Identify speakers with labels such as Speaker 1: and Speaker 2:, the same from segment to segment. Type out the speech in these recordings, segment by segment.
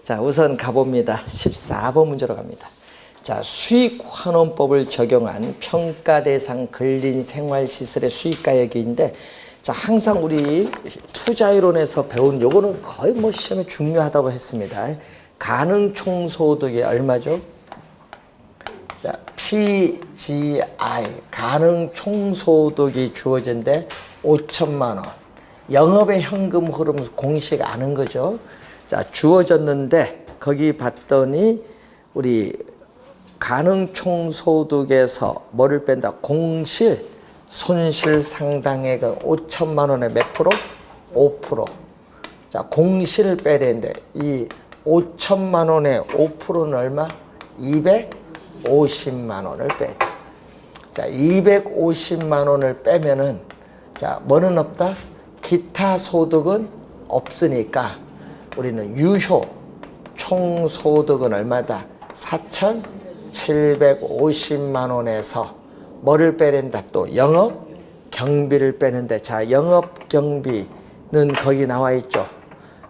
Speaker 1: 자, 우선 가봅니다. 14번 문제로 갑니다. 자, 수익환원법을 적용한 평가대상 근린생활시설의 수익가액인데, 자, 항상 우리 투자이론에서 배운 요거는 거의 뭐 시험에 중요하다고 했습니다. 가능총소득이 얼마죠? 자, PGI 가능총소득이 주어진데 5천만 원. 영업의 현금 흐름 공식 아는 거죠. 자, 주어졌는데 거기 봤더니 우리 가능총소득에서 뭐를 뺀다? 공실 손실 상당액은 5천만 원에 몇 프로? 5%. 자, 공실을 빼야 되는데 이 5천만 원에 5%는 얼마? 250만 원을 빼야 돼. 자, 250만 원을 빼면은 자, 뭐는 없다? 기타 소득은 없으니까 우리는 유효 총소득은 얼마다? 4,750만 원에서 뭐를 빼낸다? 또 영업 경비를 빼는데, 자, 영업 경비는 거기 나와 있죠.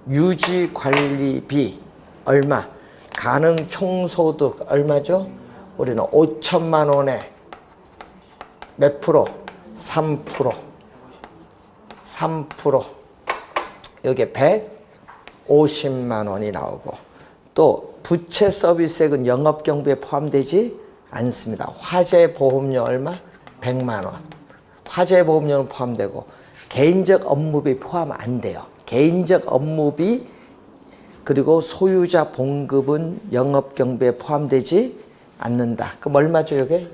Speaker 1: 유지 관리비 얼마? 가능 총소득 얼마죠? 우리는 5천만 원에 몇 프로? 3%. 3%. 여기에 150만 원이 나오고, 또 부채 서비스액은 영업 경비에 포함되지 않습니다. 화재 보험료 얼마? 100만 원. 화재 보험료는 포함되고 개인적 업무비 포함 안 돼요. 개인적 업무비 그리고 소유자 봉급은 영업 경비에 포함되지 않는다. 그럼 얼마죠, 이게?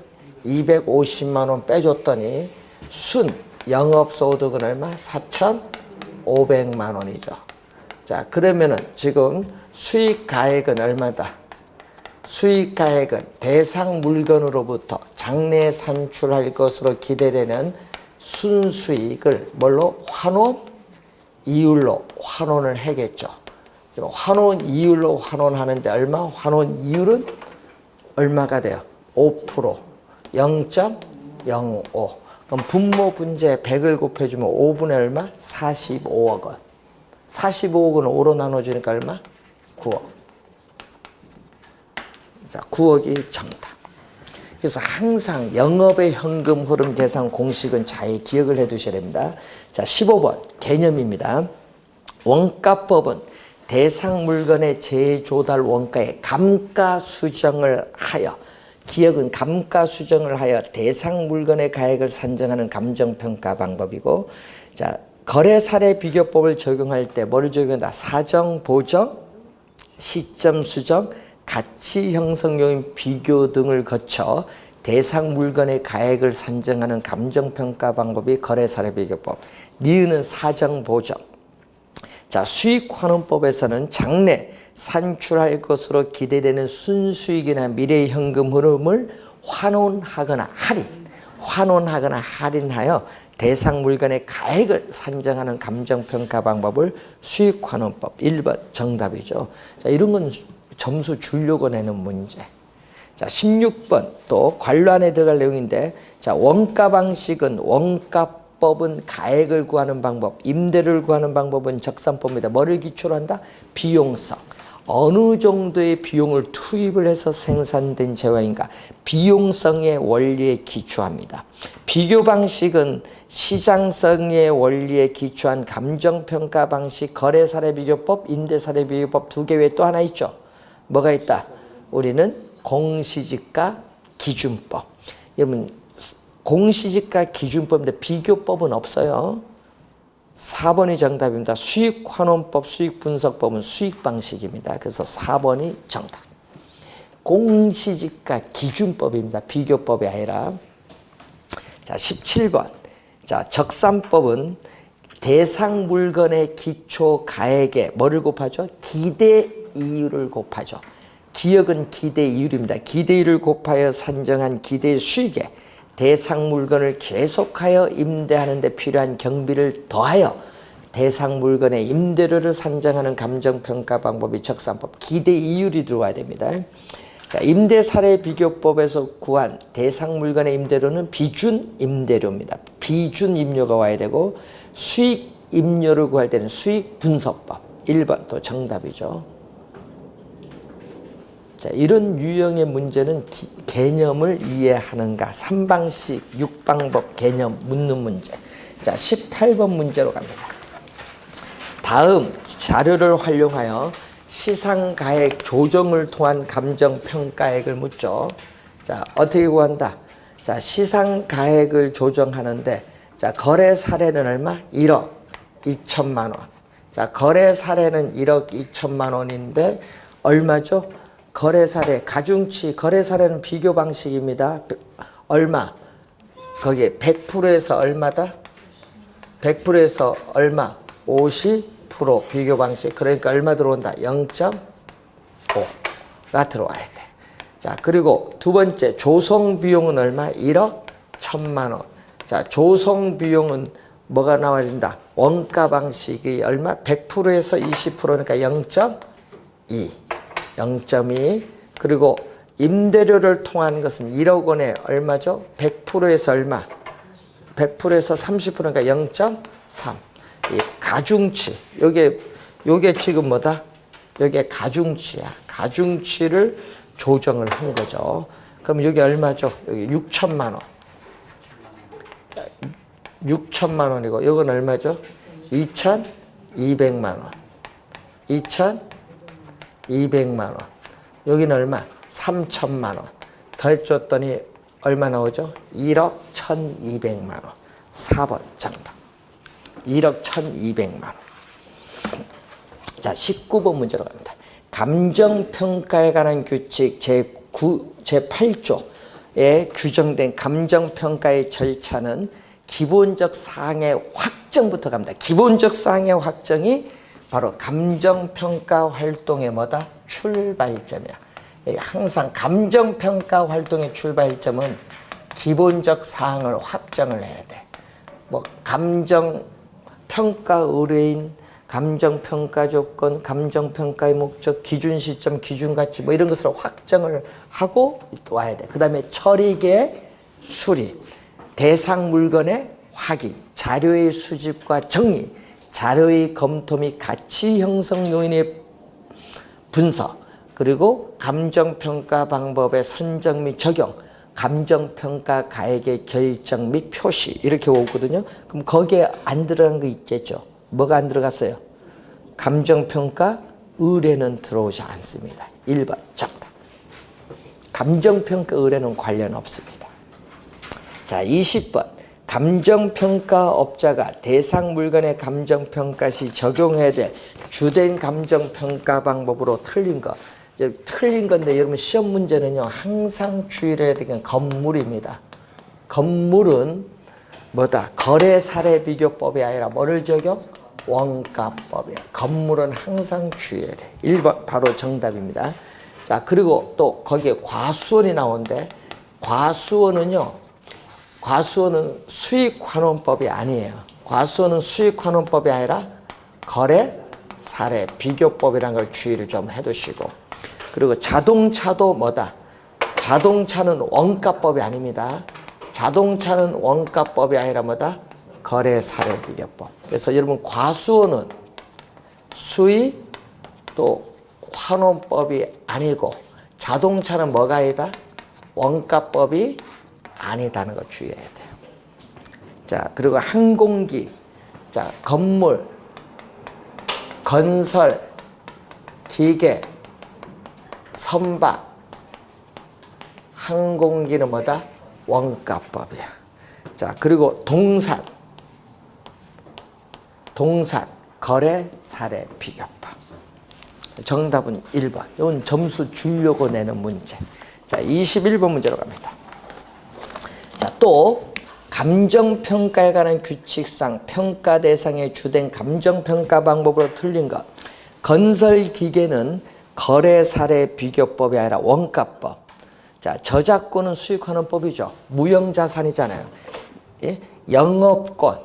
Speaker 1: 250만 원 빼줬더니 순 영업 소득은 얼마? 4,500만 원이죠. 자, 그러면은 지금 수익 가액은 얼마다? 수익 가액은 대상 물건으로부터 장래 산출할 것으로 기대되는 순수익을 뭘로? 환원 이율로 환원을 하겠죠. 환원 이율로 환원하는데 얼마? 환원 이율은 얼마가 돼요? 5%. 0.05. 그럼 분모 분재 100을 곱해주면 5분의 얼마? 45억 원. 45억 원을 5로 나눠주니까 얼마? 9억. 자, 9억이 정답. 그래서 항상 영업의 현금 흐름 계산 공식은 잘 기억을 해 두셔야 됩니다. 자, 15번 개념입니다. 원가법은 대상 물건의 재조달 원가에 감가 수정을 하여, 기억은 감가 수정을 하여 대상 물건의 가액을 산정하는 감정평가 방법이고, 자, 거래 사례 비교법을 적용할 때 뭐를 적용한다? 사정, 보정, 시점 수정, 가치 형성 요인 비교 등을 거쳐 대상 물건의 가액을 산정하는 감정평가 방법이 거래 사례 비교법. 니은은 사정, 보정. 자, 수익환원법에서는 장래 산출할 것으로 기대되는 순수익이나 미래의 현금 흐름을 환원하거나 할인하여 대상 물건의 가액을 산정하는 감정평가 방법을 수익환원법. 1번 정답이죠. 자, 이런 건 점수 주려고 내는 문제. 자, 16번 또 관로 안에 들어갈 내용인데, 자, 원가 방식은 원가법은 가액을 구하는 방법, 임대료를 구하는 방법은 적산법입니다. 뭐를 기초로 한다? 비용성. 어느 정도의 비용을 투입을 해서 생산된 재화인가? 비용성의 원리에 기초합니다. 비교 방식은 시장성의 원리에 기초한 감정평가 방식, 거래사례 비교법, 임대사례 비교법 두 개 외에 또 하나 있죠. 뭐가 있다? 우리는 공시지가 기준법. 여러분, 공시지가 기준법인데 비교법은 없어요. 4번이 정답입니다. 수익환원법, 수익분석법은 수익방식입니다. 그래서 4번이 정답. 공시지가 기준법입니다. 비교법이 아니라. 자, 17번. 자, 적산법은 대상 물건의 기초 가액에 뭐를 곱하죠? 기대 이율을 곱하죠. 기억은 기대 이율입니다. 기대 이율을 곱하여 산정한 기대 수익에 대상 물건을 계속하여 임대하는 데 필요한 경비를 더하여 대상 물건의 임대료를 산정하는 감정평가 방법이 적산법. 기대 이율이 들어와야 됩니다. 자, 임대사례 비교법에서 구한 대상 물건의 임대료는 비준 임대료입니다. 비준 임료가 와야 되고, 수익 임료를 구할 때는 수익 분석법. 1번 또 정답이죠. 자, 이런 유형의 문제는 개념을 이해하는가? 3방식 6방법 개념 묻는 문제. 자, 18번 문제로 갑니다. 다음 자료를 활용하여 시상가액 조정을 통한 감정평가액을 묻죠. 자, 어떻게 구한다? 자, 시상가액을 조정하는데, 자, 거래 사례는 얼마? 1억 2천만 원. 자, 거래 사례는 1억 2천만 원인데, 얼마죠? 거래 사례, 가중치, 거래 사례는 비교 방식입니다. 얼마? 거기에 100%에서 얼마다? 100%에서 얼마? 50% 비교 방식. 그러니까 얼마 들어온다? 0.5가 들어와야 돼. 자, 그리고 두 번째, 조성 비용은 얼마? 1억 1천만 원. 자, 조성 비용은 뭐가 나와야 된다? 원가 방식이 얼마? 100%에서 20%니까 0.2. 0.2. 그리고 임대료를 통한 것은 1억 원에 얼마죠? 100%에서 얼마? 100%에서 30%니까 0.3. 이 가중치. 요게 지금 뭐다? 요게 가중치야. 가중치를 조정을 한 거죠. 그럼 여기 얼마죠? 여기 6천만 원. 6천만 원이고, 이건 얼마죠? 2,200만 원. 2,200만 원. 여기는 얼마? 3천만 원. 더해줬더니 얼마 나오죠? 1억 1,200만 원. 4번 정답. 1억 1,200만 원. 자, 19번 문제로 갑니다. 감정평가에 관한 규칙 제8조에 규정된 감정평가의 절차는 기본적 사항의 확정부터 갑니다. 기본적 사항의 확정이 바로 감정평가 활동의 뭐다? 출발점이야. 항상 감정평가 활동의 출발점은 기본적 사항을 확정을 해야 돼. 뭐 감정평가 의뢰인, 감정평가 조건, 감정평가의 목적, 기준 시점, 기준 가치 뭐 이런 것을 확정을 하고 와야 돼. 그 다음에 처리계 수립, 대상 물건의 확인, 자료의 수집과 정리, 자료의 검토 및 가치 형성 요인의 분석, 그리고 감정평가 방법의 선정 및 적용, 감정평가 가액의 결정 및 표시 이렇게 오거든요. 그럼 거기에 안 들어간 거 있겠죠. 뭐가 안 들어갔어요? 감정평가 의뢰는 들어오지 않습니다. 1번 정답. 감정평가 의뢰는 관련 없습니다. 자, 20번. 감정평가업자가 대상 물건의 감정평가 시 적용해야 될 주된 감정평가 방법으로 틀린 거. 이제 틀린 건데 여러분 시험 문제는요 항상 주의를 해야 되는 게 건물입니다. 건물은 뭐다? 거래 사례 비교법이 아니라 뭐를 적용? 원가법이야. 건물은 항상 주의해야 돼. 1번 바로 정답입니다. 자, 그리고 또 거기에 과수원이 나오는데 과수원은 수익환원법이 아니에요. 과수원은 수익환원법이 아니라 거래 사례 비교법이라는 걸 주의를 좀 해두시고, 그리고 자동차도 뭐다? 자동차는 원가법이 아닙니다. 자동차는 원가법이 아니라 뭐다? 거래 사례 비교법. 그래서 여러분 과수원은 수익 또 환원법이 아니고 자동차는 뭐가 아니다? 원가법이 아니다는 거 주의해야 돼요. 자, 그리고 항공기, 자, 건물, 건설, 기계, 선박, 항공기는 뭐다? 원가법이야. 자, 그리고 동산, 거래 사례 비교법. 정답은 1번. 이건 점수 주려고 내는 문제. 자, 21번 문제로 갑니다. 자, 또 감정평가에 관한 규칙상 평가 대상의 주된 감정평가 방법으로 틀린 것. 건설기계는 거래 사례 비교법이 아니라 원가법. 자, 저작권은 수익환원법이죠. 무형자산이잖아요. 예? 영업권,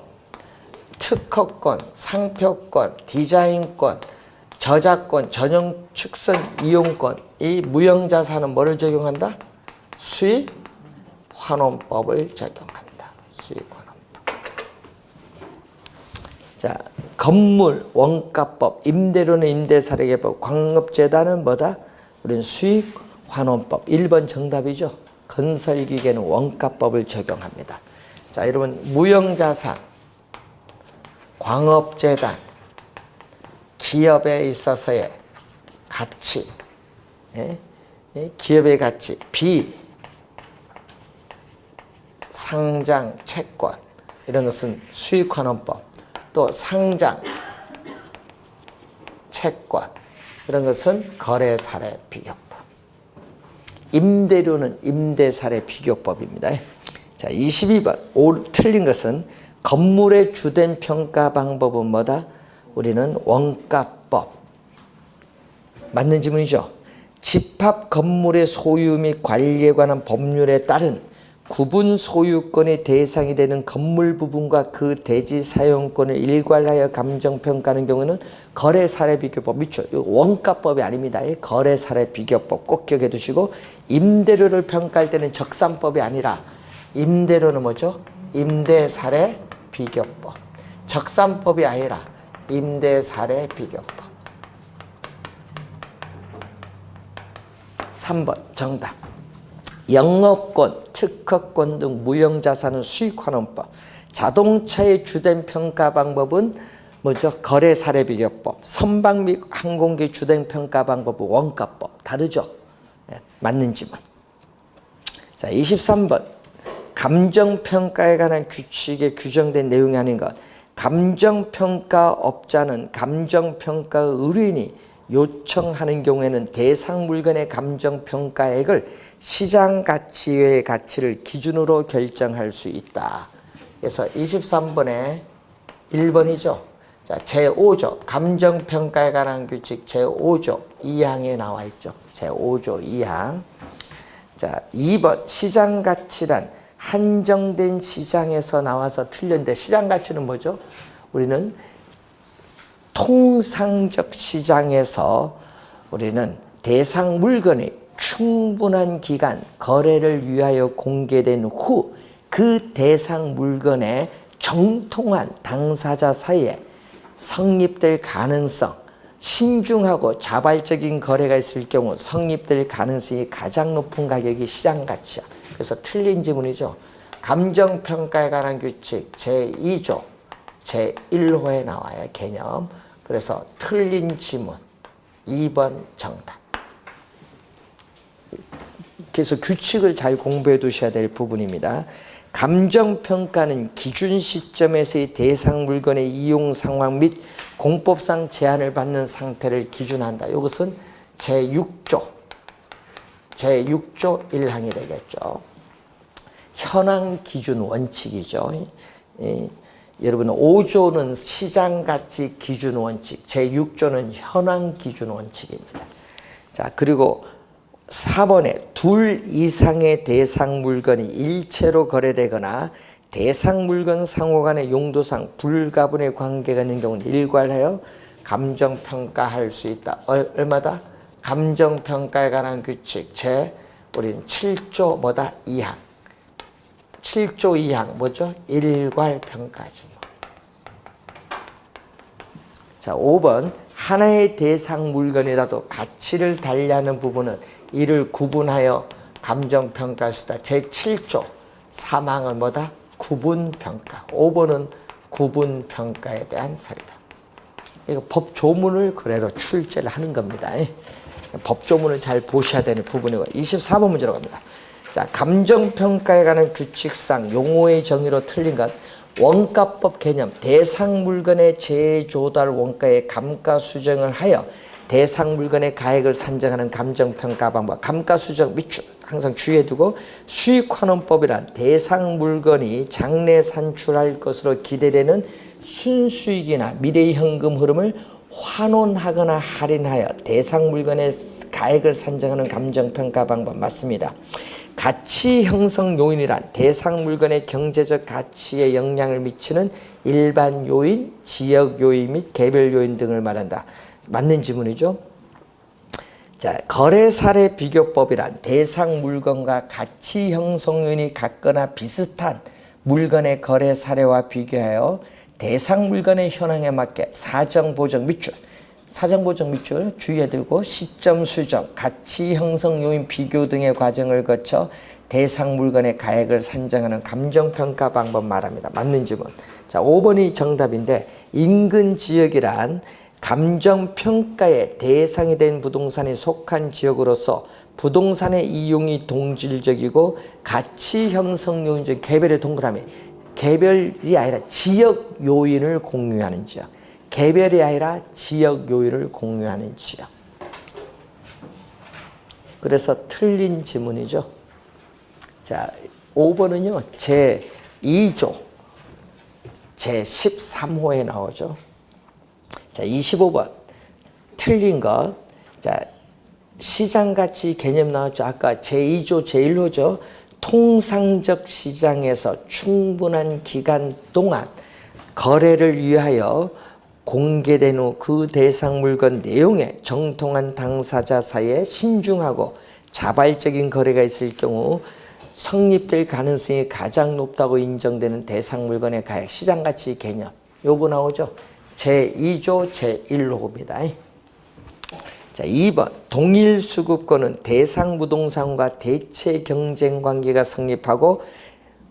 Speaker 1: 특허권, 상표권, 디자인권, 저작권, 전용 축선 이용권. 이 무형자산은 뭐를 적용한다? 수익환원법을 적용한다. 수익환원법. 자, 건물, 원가법, 임대료는 임대사례계법, 광업재단은 뭐다? 우리는 수익 환원법 1번 정답이죠. 건설기계는 원가법을 적용합니다. 자, 여러분 무형자산, 광업재단, 기업에 있어서의 가치, 기업의 가치, 비상장 채권 이런 것은 수익환원법, 또 상장 채권 이런 것은 거래사례 비교법, 임대료는 임대사례 비교법입니다. 자, 22번 틀린 것은 건물의 주된 평가 방법은 뭐다? 우리는 원가법. 맞는 질문이죠. 집합 건물의 소유 및 관리에 관한 법률에 따른 구분 소유권의 대상이 되는 건물 부분과 그 대지 사용권을 일괄하여 감정평가하는 경우는 거래사례비교법 밑줄. 이거 원가법이 아닙니다. 거래사례비교법 꼭 기억해 두시고, 임대료를 평가할 때는 적산법이 아니라 임대료는 뭐죠? 임대사례비교법. 적산법이 아니라 임대사례비교법. 3번 정답. 영업권, 특허권 등 무형자산은 수익환원법. 자동차의 주된 평가 방법은 뭐죠? 거래사례비교법. 선박 및 항공기 주된 평가 방법은 원가법. 다르죠? 네, 맞는 질문. 자, 23번. 감정평가에 관한 규칙에 규정된 내용이 아닌 것. 감정평가업자는 감정평가 의뢰인이 요청하는 경우에는 대상 물건의 감정평가액을 시장가치 외의 가치를 기준으로 결정할 수 있다. 그래서 23번에 1번이죠. 자, 제5조 감정평가에 관한 규칙 제5조 2항에 나와 있죠. 제5조 2항. 자, 2번 시장가치란 한정된 시장에서 나와서 틀렸는데, 시장가치는 뭐죠? 우리는 통상적 시장에서 우리는 대상 물건이 충분한 기간 거래를 위하여 공개된 후 그 대상 물건의 정통한 당사자 사이에 성립될 가능성, 신중하고 자발적인 거래가 있을 경우 성립될 가능성이 가장 높은 가격이 시장가치야. 그래서 틀린 지문이죠. 감정평가에 관한 규칙 제2조 제1호에 나와요. 개념. 그래서 틀린 지문 2번 정답. 그래서 규칙을 잘 공부해 두셔야 될 부분입니다. 감정평가는 기준 시점에서의 대상 물건의 이용 상황 및 공법상 제한을 받는 상태를 기준한다. 이것은 제6조 1항이 되겠죠. 현황 기준 원칙이죠. 여러분 5조는 시장가치 기준 원칙, 제6조는 현황 기준 원칙입니다. 자, 그리고 4번에 둘 이상의 대상 물건이 일체로 거래되거나 대상 물건 상호 간의 용도상 불가분의 관계가 있는 경우는 일괄하여 감정평가할 수 있다. 얼마다? 감정평가에 관한 규칙 우리는 7조 뭐다? 2항. 7조 2항 뭐죠? 일괄평가지. 자, 5번 하나의 대상 물건이라도 가치를 달리하는 부분은 이를 구분하여 감정평가할 수 있다. 제7조 3항은 뭐다? 구분평가. 5번은 구분평가에 대한 설명. 이거 법조문을 그대로 출제를 하는 겁니다. 법조문을 잘 보셔야 되는 부분이고. 24번 문제로 갑니다. 자, 감정평가에 관한 규칙상 용어의 정의로 틀린 것. 원가법 개념, 대상 물건의 재조달 원가의 감가 수정을 하여 대상 물건의 가액을 산정하는 감정평가 방법. 감가수정 밑줄 항상 주의해 두고, 수익환원법이란 대상 물건이 장래 산출할 것으로 기대되는 순수익이나 미래의 현금 흐름을 환원하거나 할인하여 대상 물건의 가액을 산정하는 감정평가 방법. 맞습니다. 가치 형성 요인이란 대상 물건의 경제적 가치에 영향을 미치는 일반 요인, 지역 요인 및 개별 요인 등을 말한다. 맞는 지문이죠. 자, 거래사례 비교법이란 대상 물건과 가치 형성 요인이 같거나 비슷한 물건의 거래 사례와 비교하여 대상 물건의 현황에 맞게 사정 보정 밑줄 사정보정 밑줄 주의해야 되고 시점 수정, 가치 형성 요인 비교 등의 과정을 거쳐 대상 물건의 가액을 산정하는 감정평가 방법 말합니다. 맞는 질문. 자, 5번이 정답인데 인근 지역이란 감정평가의 대상이 된 부동산이 속한 지역으로서 부동산의 이용이 동질적이고 가치 형성 요인적 개별의 동그라미. 개별이 아니라 지역 요인을 공유하는 지역. 개별이 아니라 지역 요인을 공유하는 지역. 그래서 틀린 지문이죠. 자, 5번은요. 제2조 제13호에 나오죠. 자, 25번 틀린 것. 자, 시장가치 개념 나왔죠. 아까 제2조 제1호죠. 통상적 시장에서 충분한 기간 동안 거래를 위하여 공개된 후 그 대상 물건 내용에 정통한 당사자 사이에 신중하고 자발적인 거래가 있을 경우 성립될 가능성이 가장 높다고 인정되는 대상 물건의 가액 시장가치 개념. 요거 나오죠. 제2조 제1호입니다. 자, 2번 동일 수급권은 대상 부동산과 대체 경쟁 관계가 성립하고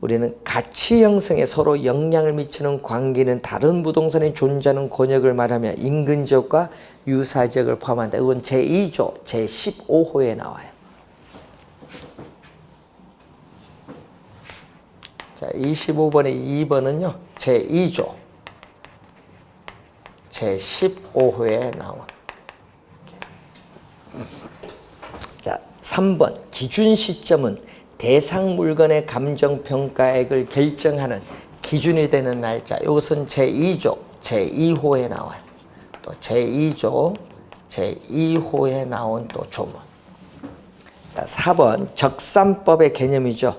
Speaker 1: 우리는 가치 형성에 서로 영향을 미치는 관계는 다른 부동산에 존재하는 권역을 말하며 인근 지역과 유사 지역을 포함한다. 이건 제2조 제15호에 나와요. 자, 25번의 2번은요. 제2조 제15호에 나와. 자, 3번 기준 시점은 대상 물건의 감정평가액을 결정하는 기준이 되는 날짜. 이것은 제2조 제2호에 나와요. 또 제2조 제2호에 나온 또 조문. 자, 4번 적산법의 개념이죠.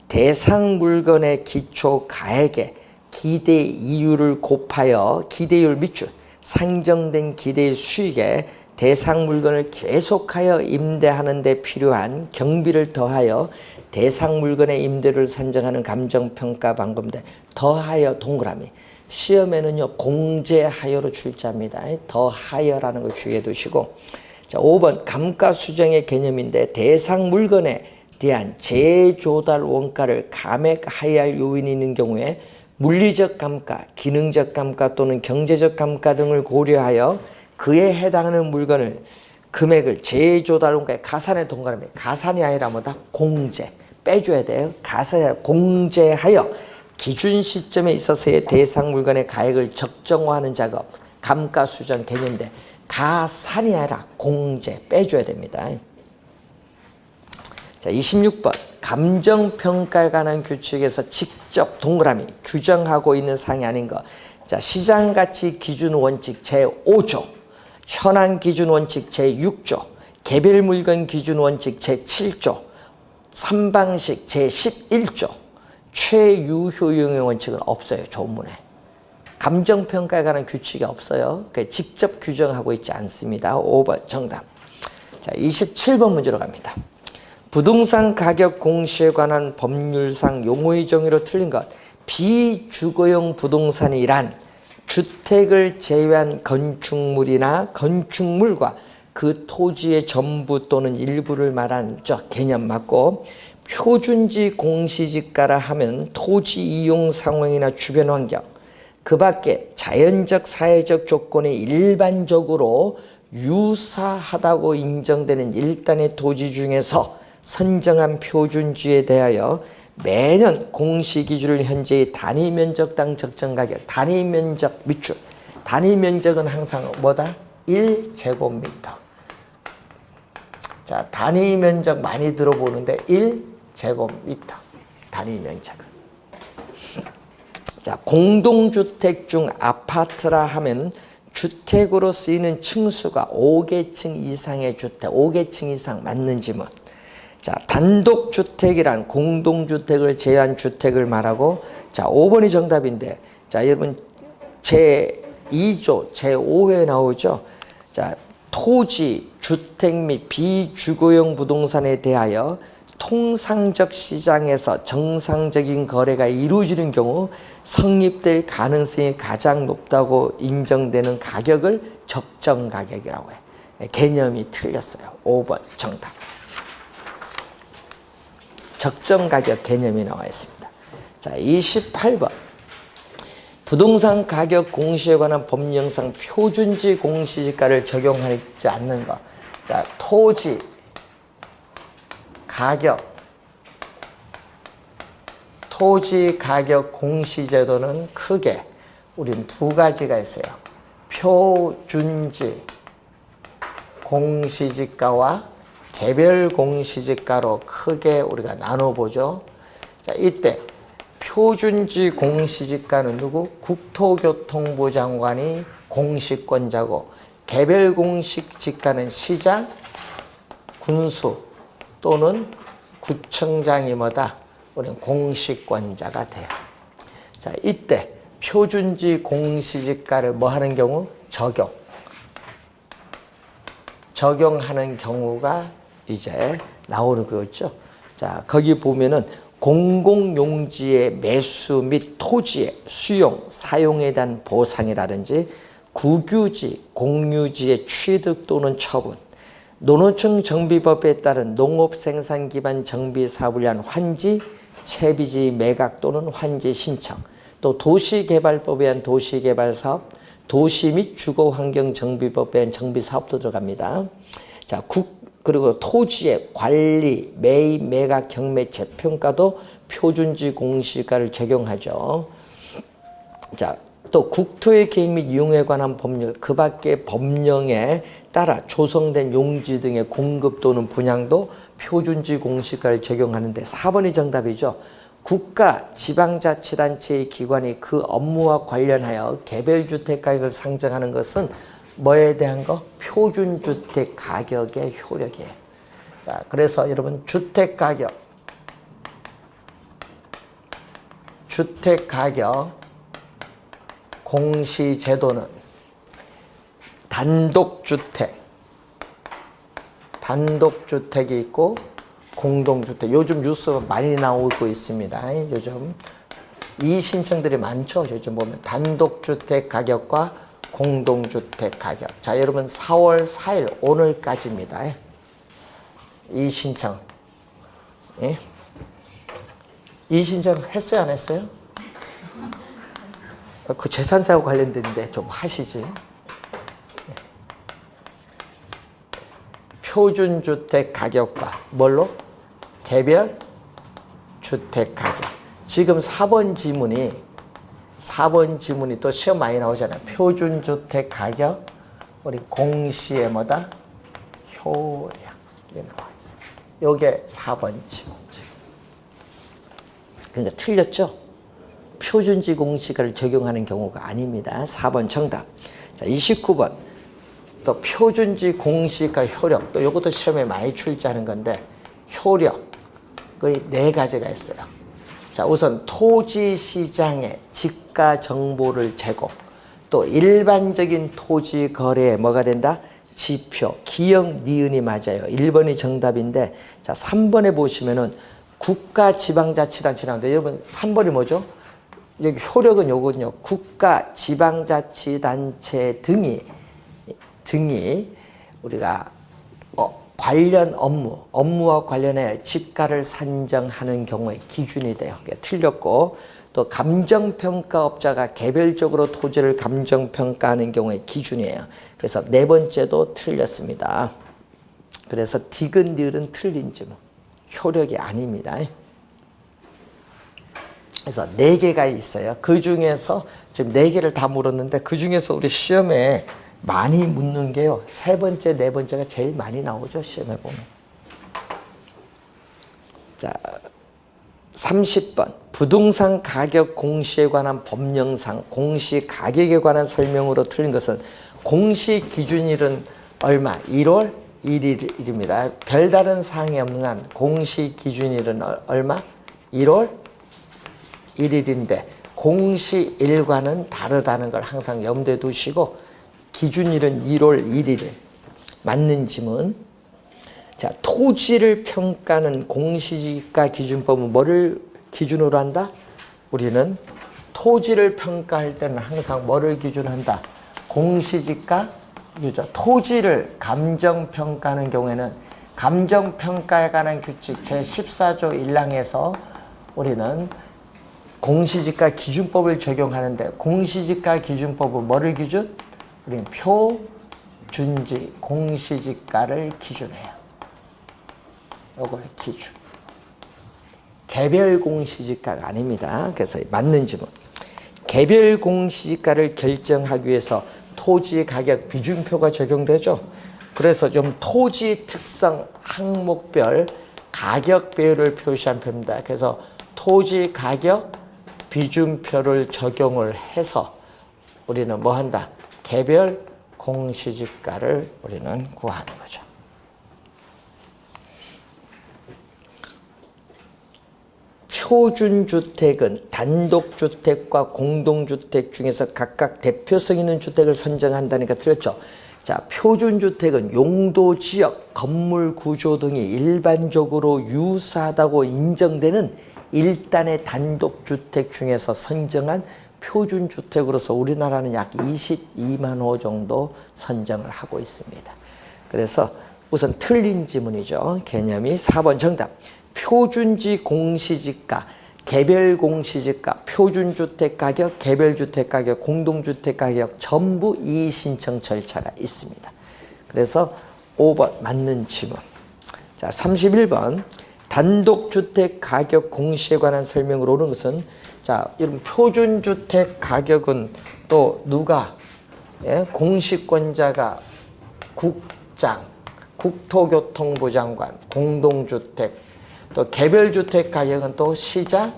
Speaker 1: 대상 물건의 기초 가액에 기대 이율을 곱하여 기대율 밑줄 상정된 기대 수익에 대상 물건을 계속하여 임대하는 데 필요한 경비를 더하여 대상 물건의 임대료를 산정하는 감정평가 방법인데 더하여 동그라미. 시험에는요 공제하여로 출제합니다. 더하여라는 거 주의해 두시고. 자, 5번 감가수정의 개념인데 대상 물건에 대한 재조달 원가를 감액하여야 할 요인이 있는 경우에 물리적 감가, 기능적 감가 또는 경제적 감가 등을 고려하여 그에 해당하는 물건을 금액을 재조달 원가에 가산의 동그라미. 가산이 아니라 뭐다? 공제. 빼줘야 돼요. 가산이 아니라 공제하여 기준 시점에 있어서의 대상 물건의 가액을 적정화하는 작업. 감가수정 개념인데 가산이 아니라 공제. 빼줘야 됩니다. 자, 26번 감정평가에 관한 규칙에서 직접 동그라미 규정하고 있는 사항이 아닌 것. 자, 시장가치 기준 원칙 제5조, 현황 기준 원칙 제6조, 개별 물건 기준 원칙 제7조, 3방식 제11조, 최유효용의 원칙은 없어요. 조문에. 감정평가에 관한 규칙이 없어요. 직접 규정하고 있지 않습니다. 5번 정답. 자, 27번 문제로 갑니다. 부동산 가격 공시에 관한 법률상 용어의 정의로 틀린 것. 비주거용 부동산이란 주택을 제외한 건축물이나 건축물과 그 토지의 전부 또는 일부를 말하는 개념 맞고, 표준지 공시지가라 하면 토지 이용 상황이나 주변 환경, 그 밖에 자연적 사회적 조건이 일반적으로 유사하다고 인정되는 일단의 토지 중에서 선정한 표준지에 대하여 매년 공시기준을 현재의 단위면적당 적정가격, 단위면적 밑줄. 단위면적은 항상 뭐다? 1제곱미터. 자, 단위면적 많이 들어보는데 1제곱미터. 단위면적은. 자, 공동주택 중 아파트라 하면 주택으로 쓰이는 층수가 5개층 이상의 주택, 5개층 이상 맞는 지문. 자, 단독주택이란 공동주택을 제외한 주택을 말하고, 자, 5번이 정답인데, 자, 여러분, 제2조, 제5회에 나오죠. 자, 토지, 주택 및 비주거용 부동산에 대하여 통상적 시장에서 정상적인 거래가 이루어지는 경우 성립될 가능성이 가장 높다고 인정되는 가격을 적정 가격이라고 해요. 개념이 틀렸어요. 5번 정답. 적정 가격 개념이 나와 있습니다. 자, 28번. 부동산 가격 공시에 관한 법령상 표준지 공시지가를 적용하지 않는 것. 자, 토지 가격 공시제도는 크게 우린 두 가지가 있어요. 표준지 공시지가와 개별 공시지가로 크게 우리가 나눠보죠. 자, 이때 표준지 공시지가는 누구? 국토교통부 장관이 공시권자고, 개별 공시지가는 시장, 군수 또는 구청장이 뭐다? 우리는 공시권자가 돼요. 자, 이때 표준지 공시지가를 뭐 하는 경우? 적용하는 경우가 이제 나오는 거죠. 자, 거기 보면은 공공용지의 매수 및 토지의 수용, 사용에 대한 보상이라든지 국유지, 공유지의 취득 또는 처분, 농어촌 정비법에 따른 농업생산 기반 정비 사업을 위한 환지, 채비지 매각 또는 환지 신청, 또 도시개발법에 의한 도시개발사업, 도시 및 주거환경정비법에 의한 정비사업도 들어갑니다. 자, 그리고 토지의 관리, 매입, 매각, 경매, 재평가도 표준지 공시가를 적용하죠. 자, 또 국토의 계획 및 이용에 관한 법률, 그 밖의 법령에 따라 조성된 용지 등의 공급 또는 분양도 표준지 공시가를 적용하는데 4번이 정답이죠. 국가, 지방자치단체의 기관이 그 업무와 관련하여 개별주택 가격을 상정하는 것은 뭐에 대한 거? 표준주택 가격의 효력이에요. 자, 그래서 여러분 주택 가격 공시제도는 단독주택이 있고 공동주택, 요즘 뉴스가 많이 나오고 있습니다. 요즘 이 신청들이 많죠. 요즘 보면 단독주택 가격과 공동주택 가격. 자, 여러분 4월 4일 오늘까지입니다. 이 신청. 예? 이 신청 했어요, 안 했어요? 그 재산세하고 관련된데 좀 하시지. 표준주택 가격과 뭘로? 개별 주택 가격. 지금 4번 지문이 또 시험 많이 나오잖아요. 표준주택 가격, 우리 공시에 뭐다? 효력. 이게 나와 있어요. 요게 4번 지문. 그러니까 틀렸죠? 표준지 공시가를 적용하는 경우가 아닙니다. 4번 정답. 자, 29번. 또 표준지 공시가 효력. 또 이것도 시험에 많이 출제하는 건데, 효력. 거의 4가지가 있어요. 자, 우선 토지 시장의 지가 정보를 제공. 또 일반적인 토지 거래에 뭐가 된다? 지표, 기역, 니은이 맞아요. 1번이 정답인데, 자, 3번에 보시면은 국가 지방자치단체 나오는데, 여러분 3번이 뭐죠? 여기 효력은 요거든요. 국가 지방자치단체 등이 우리가 관련 업무와 관련해 지가를 산정하는 경우에 기준이 돼요. 틀렸고, 또 감정평가업자가 개별적으로 토지를 감정평가하는 경우에 기준이에요. 그래서 4번째도 틀렸습니다. 그래서 디귿, 니을은 틀린 지문. 효력이 아닙니다. 그래서 4개가 있어요. 그 중에서 지금 4개를 다 물었는데 그 중에서 우리 시험에 많이 묻는 게요. 3번째, 4번째가 제일 많이 나오죠. 시험에 보면. 자, 30번. 부동산 가격 공시에 관한 법령상 공시 가격에 관한 설명으로 틀린 것은 공시 기준일은 얼마? 1월 1일입니다. 별다른 사항이 없는 한 공시 기준일은 얼마? 1월 1일인데 공시일과는 다르다는 걸 항상 염두에 두시고 기준일은 1월 1일. 맞는 지문. 자, 토지를 평가하는 공시지가 기준법은 뭐를 기준으로 한다? 우리는 토지를 평가할 때는 항상 뭐를 기준한다? 공시지가 그죠? 토지를 감정평가하는 경우에는 감정평가에 관한 규칙 제14조 1항에서 우리는 공시지가 기준법을 적용하는데 공시지가 기준법은 뭐를 기준? 우리는 표준지 공시지가를 기준해요. 이걸 기준. 개별 공시지가가 아닙니다. 그래서 맞는 질문. 개별 공시지가를 결정하기 위해서 토지 가격 비준표가 적용되죠. 그래서 좀 토지 특성 항목별 가격 배율을 표시한 표입니다. 그래서 토지 가격 비준표를 적용을 해서 우리는 뭐 한다? 개별 공시지가를 우리는 구하는 거죠. 표준주택은 단독주택과 공동주택 중에서 각각 대표성 있는 주택을 선정한다니까 틀렸죠. 자, 표준주택은 용도, 지역, 건물 구조 등이 일반적으로 유사하다고 인정되는 일단의 단독주택 중에서 선정한 표준주택으로서 우리나라는 약 22만 호 정도 선정을 하고 있습니다. 그래서 우선 틀린 지문이죠. 개념이 4번 정답. 표준지 공시지가, 개별 공시지가, 표준주택 가격, 개별주택 가격, 공동주택 가격 전부 이의신청 절차가 있습니다. 그래서 5번 맞는 지문. 자, 31번 단독주택 가격 공시에 관한 설명을 오는 것은 자, 이런 표준주택 가격은 또 누가 공시권자가 국장, 국토교통부 장관, 공동주택 또 개별주택 가격은 또 시장,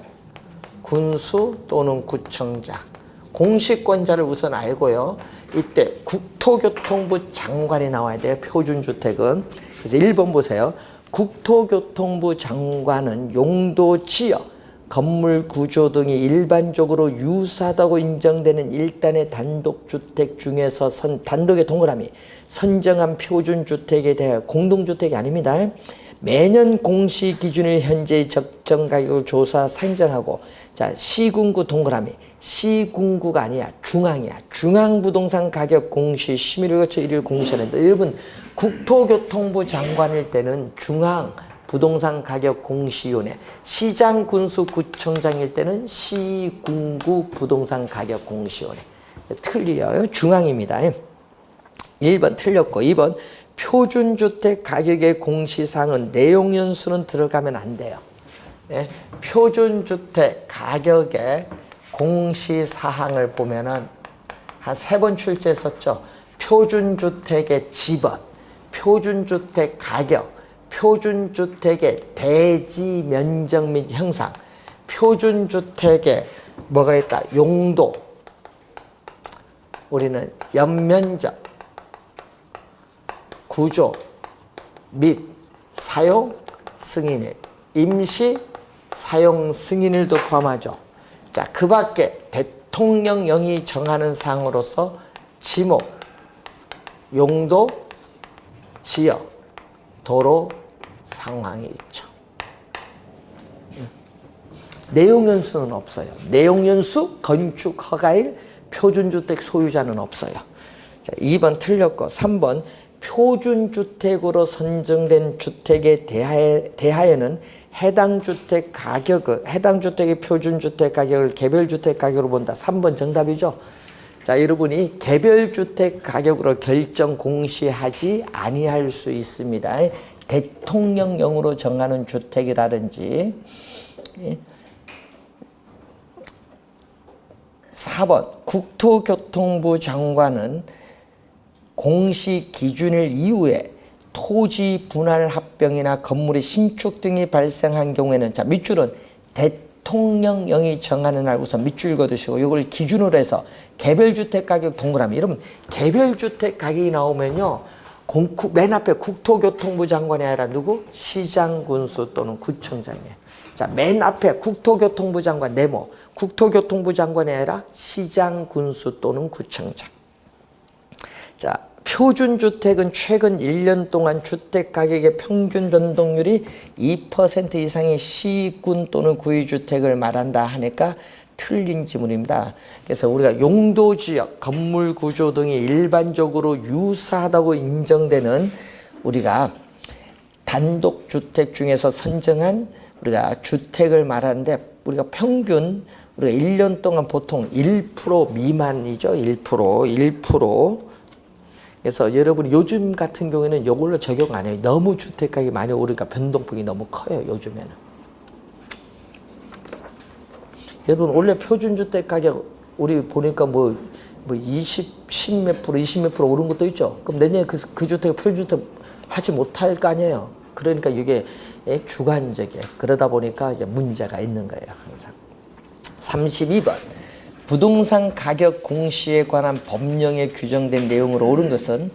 Speaker 1: 군수 또는 구청장. 공시권자를 우선 알고요. 이때 국토교통부 장관이 나와야 돼요. 표준주택은. 그래서 1번 보세요. 국토교통부 장관은 용도, 지역, 건물 구조 등이 일반적으로 유사하다고 인정되는 일단의 단독주택 중에서 단독의 동그라미 선정한 표준주택에 대하여 공동주택이 아닙니다. 매년 공시 기준일 현재의 적정 가격을 조사 산정하고 자 시군구 동그라미 시군구가 아니야 중앙이야 중앙부동산 가격 공시 심의를 거쳐 1일 공시하는데 여러분 국토교통부 장관일 때는 중앙부동산 가격 공시위원회 시장 군수 구청장일 때는 시군구 부동산 가격 공시위원회 틀려요. 중앙입니다. 1번 틀렸고 2번 표준주택 가격의 공시사항은 내용연수는 들어가면 안 돼요. 예? 표준주택 가격의 공시사항을 보면은 한 3번 출제했었죠. 표준주택의 지번, 표준주택 가격, 표준주택의 대지 면적 및 형상, 표준주택의 뭐가 있다? 용도, 우리는 연면적, 구조 및 사용 승인일, 임시 사용 승인일도 포함하죠. 자, 그 밖에 대통령령이 정하는 사항으로서 지목, 용도, 지역, 도로 상황이 있죠. 내용연수는 없어요. 내용연수, 건축 허가일, 표준주택 소유자는 없어요. 자, 2번 틀렸고 3번 표준주택으로 선정된 주택에 대하여는 해당 주택 가격을 해당 주택의 표준주택 가격을 개별주택 가격으로 본다. 3번 정답이죠. 자, 여러분이 개별주택 가격으로 결정 공시하지 아니할 수 있습니다. 대통령령으로 정하는 주택이라든지 4번 국토교통부 장관은 공시 기준일 이후에 토지 분할 합병이나 건물의 신축 등이 발생한 경우에는 자 밑줄은 대통령령이 정하는 날 우선 밑줄 읽어두시고 이걸 기준으로 해서 개별주택 가격 동그라미 여러분 개별주택 가격이 나오면요 맨 앞에 국토교통부 장관이 아니라 누구? 시장 군수 또는 구청장이에요. 자, 맨 앞에 국토교통부 장관 네모 국토교통부 장관이 아니라 시장 군수 또는 구청장. 자, 표준주택은 최근 1년 동안 주택가격의 평균 변동률이 2% 이상의 시군 또는 구의주택을 말한다 하니까 틀린 지문입니다. 그래서 우리가 용도지역, 건물 구조 등이 일반적으로 유사하다고 인정되는 우리가 단독주택 중에서 선정한 우리가 주택을 말하는데 우리가 평균 우리가 1년 동안 보통 1% 미만이죠. 1%. 그래서 여러분이 요즘 같은 경우에는 이걸로 적용 안 해요. 너무 주택가격이 많이 오르니까 변동폭이 너무 커요. 요즘에는. 여러분 원래 표준주택 가격 우리 보니까 뭐 10 몇 프로, 20 몇 프로 오른 것도 있죠. 그럼 내년에 그 주택 표준주택 하지 못할 거 아니에요. 그러니까 이게 주관적이에요. 그러다 보니까 이제 문제가 있는 거예요. 항상. 32번. 부동산 가격 공시에 관한 법령에 규정된 내용으로 옳은 것은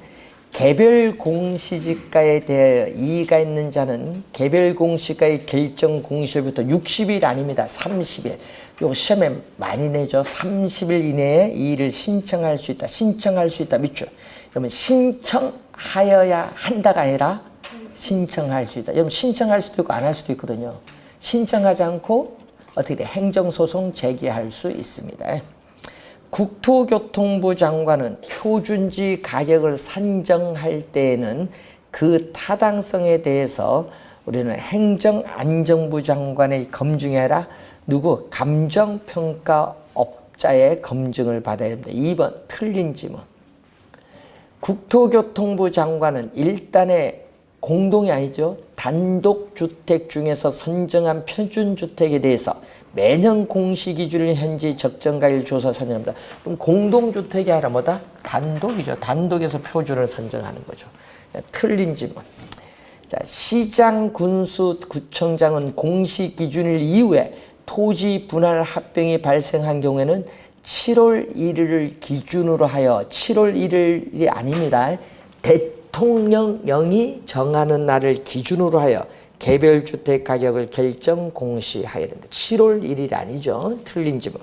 Speaker 1: 개별 공시지가에 대하여 이의가 있는 자는 개별 공시가의 결정 공시일부터 60일 아닙니다. 30일. 요 시험에 많이 내죠. 30일 이내에 이의를 신청할 수 있다. 신청할 수 있다. 밑줄. 그러면 신청하여야 한다가 아니라 신청할 수 있다. 여러분 신청할 수도 있고 안 할 수도 있거든요. 신청하지 않고 어떻게 돼? 행정소송 제기할 수 있습니다. 국토교통부 장관은 표준지 가격을 산정할 때에는 그 타당성에 대해서 우리는 행정안전부 장관의 검증이 아니라 누구? 감정평가업자의 검증을 받아야 됩니다. 2번 틀린 지문. 국토교통부 장관은 일단의 공동이 아니죠. 단독주택 중에서 선정한 표준주택에 대해서 매년 공시기준을 현재 적정가율 조사 선정합니다. 그럼 공동주택이 아니라 뭐다? 단독이죠. 단독에서 표준을 선정하는 거죠. 틀린 지문. 자, 시장, 군수, 구청장은 공시기준일 이후에 토지 분할 합병이 발생한 경우에는 7월 1일을 기준으로 하여 7월 1일이 아닙니다. 대통령령이 정하는 날을 기준으로 하여 개별주택 가격을 결정 공시하여야 된다. 7월 1일이 아니죠. 틀린 지문.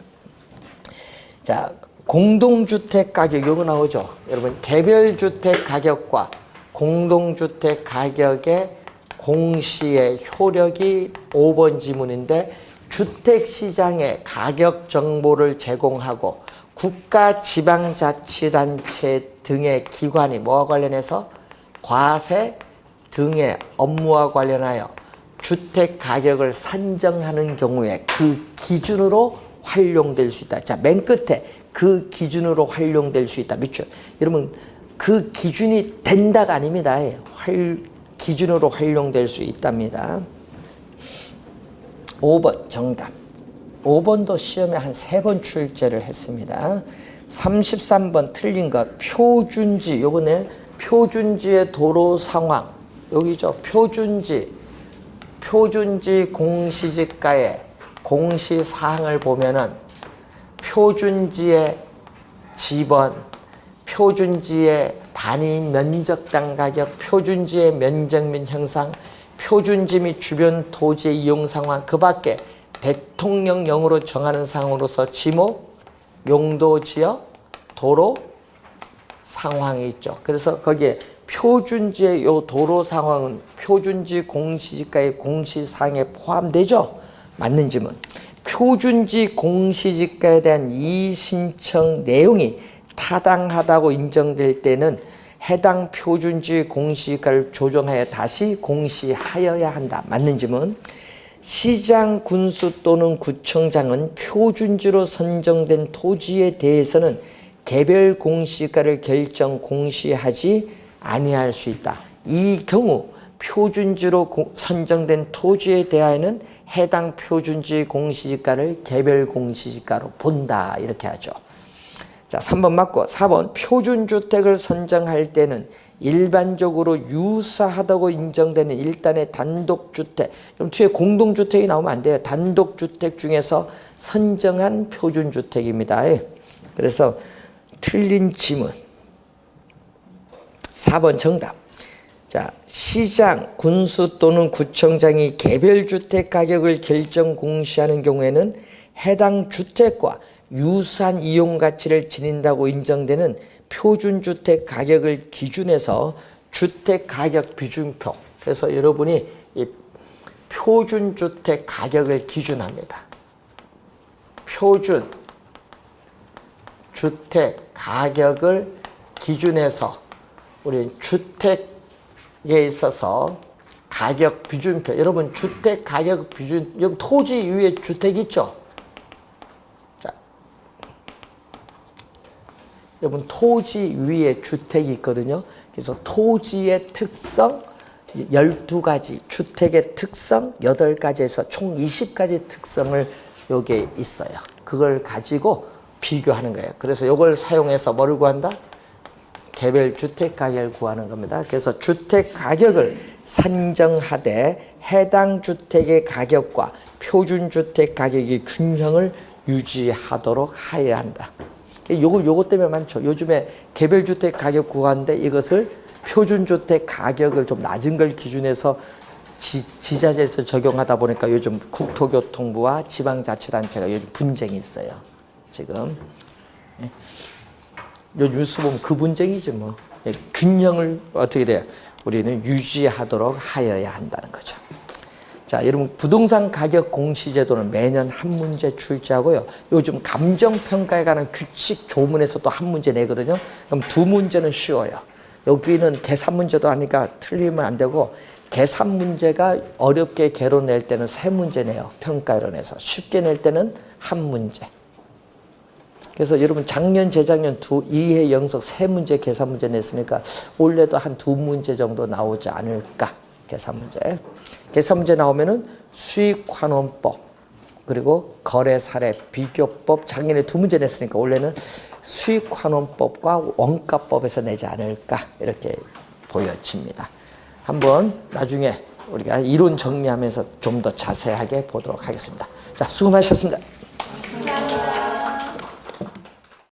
Speaker 1: 자, 공동주택 가격 요거 나오죠. 여러분 개별주택 가격과 공동주택 가격의 공시의 효력이 5번 지문인데 주택시장에 가격 정보를 제공하고 국가 지방자치단체 등의 기관이 뭐와 관련해서 과세 등의 업무와 관련하여 주택 가격을 산정하는 경우에 그 기준으로 활용될 수 있다. 자, 맨 끝에 그 기준으로 활용될 수 있다. 밑줄. 여러분 그 기준이 된다가 아닙니다. 기준으로 활용될 수 있답니다. 5번 정답. 5번도 시험에 한 3번 출제를 했습니다. 33번 틀린 것. 표준지. 요번에 표준지의 도로 상황. 여기죠. 표준지 공시지가의 공시사항을 보면은 표준지의 지번, 표준지의 단위 면적당 가격, 표준지의 면적 및 형상, 표준지 및 주변 토지의 이용 상황, 그 밖에 대통령령으로 정하는 사항으로서 지목, 용도 지역, 도로 상황이 있죠. 그래서 거기에 표준지의 요 도로 상황은 표준지 공시지가의 공시사항에 포함되죠. 맞는 지문. 표준지 공시지가에 대한 이의 신청 내용이 타당하다고 인정될 때는 해당 표준지 공시지가를 조정하여 다시 공시하여야 한다. 맞는 지문. 시장, 군수 또는 구청장은 표준지로 선정된 토지에 대해서는 개별 공시지가를 결정 공시하지 아니할 수 있다. 이 경우 표준지로 선정된 토지에 대하여는 해당 표준지 공시지가를 개별 공시지가로 본다. 이렇게 하죠. 자, 3번 맞고 4번 표준주택을 선정할 때는 일반적으로 유사하다고 인정되는 일단의 단독주택, 좀 뒤에 공동주택이 나오면 안 돼요. 단독주택 중에서 선정한 표준주택입니다. 그래서 틀린 지문 4번 정답. 자, 시장, 군수 또는 구청장이 개별주택 가격을 결정 공시하는 경우에는 해당 주택과 유사한 이용가치를 지닌다고 인정되는 표준주택 가격을 기준해서 주택가격 비중표, 그래서 여러분이 이 표준주택 가격을 기준합니다. 표준 주택 가격을 기준해서 우리 주택에 있어서 가격 비준표, 여러분 주택 가격 비준, 여러분 토지 위에 주택 있죠? 자, 여러분 토지 위에 주택이 있거든요. 그래서 토지의 특성 12가지, 주택의 특성 8가지에서 총 20가지 특성을 여기에 있어요. 그걸 가지고 비교하는 거예요. 그래서 이걸 사용해서 뭐를 구한다? 개별 주택 가격을 구하는 겁니다. 그래서 주택 가격을 산정하되 해당 주택의 가격과 표준 주택 가격의 균형을 유지하도록 하여야 한다. 요거 때문에 많죠. 요즘에 개별 주택 가격 구하는데 이것을 표준 주택 가격을 좀 낮은 걸 기준해서 지자체에서 적용하다 보니까 요즘 국토교통부와 지방자치단체가 요즘 분쟁이 있어요. 지금 요 뉴스 보면 그 분쟁이지 뭐. 균형을 어떻게 돼요? 우리는 유지하도록 하여야 한다는 거죠. 자, 여러분 부동산 가격 공시제도는 매년 한 문제 출제하고요. 요즘 감정평가에 관한 규칙 조문에서 또 한 문제 내거든요. 그럼 두 문제는 쉬워요. 여기는 계산 문제도 하니까 틀리면 안 되고, 계산 문제가 어렵게 개로 낼 때는 세 문제 내요. 평가론에서. 쉽게 낼 때는 한 문제. 그래서 여러분 작년, 재작년 2회 연속 3문제 계산 문제 냈으니까 올해도 한 2문제 정도 나오지 않을까. 계산 문제. 계산 문제 나오면은 수익환원법 그리고 거래사례 비교법, 작년에 2문제 냈으니까 올해는 수익환원법과 원가법에서 내지 않을까 이렇게 보여집니다. 한번 나중에 우리가 이론 정리하면서 좀 더 자세하게 보도록 하겠습니다. 자, 수고 많으셨습니다.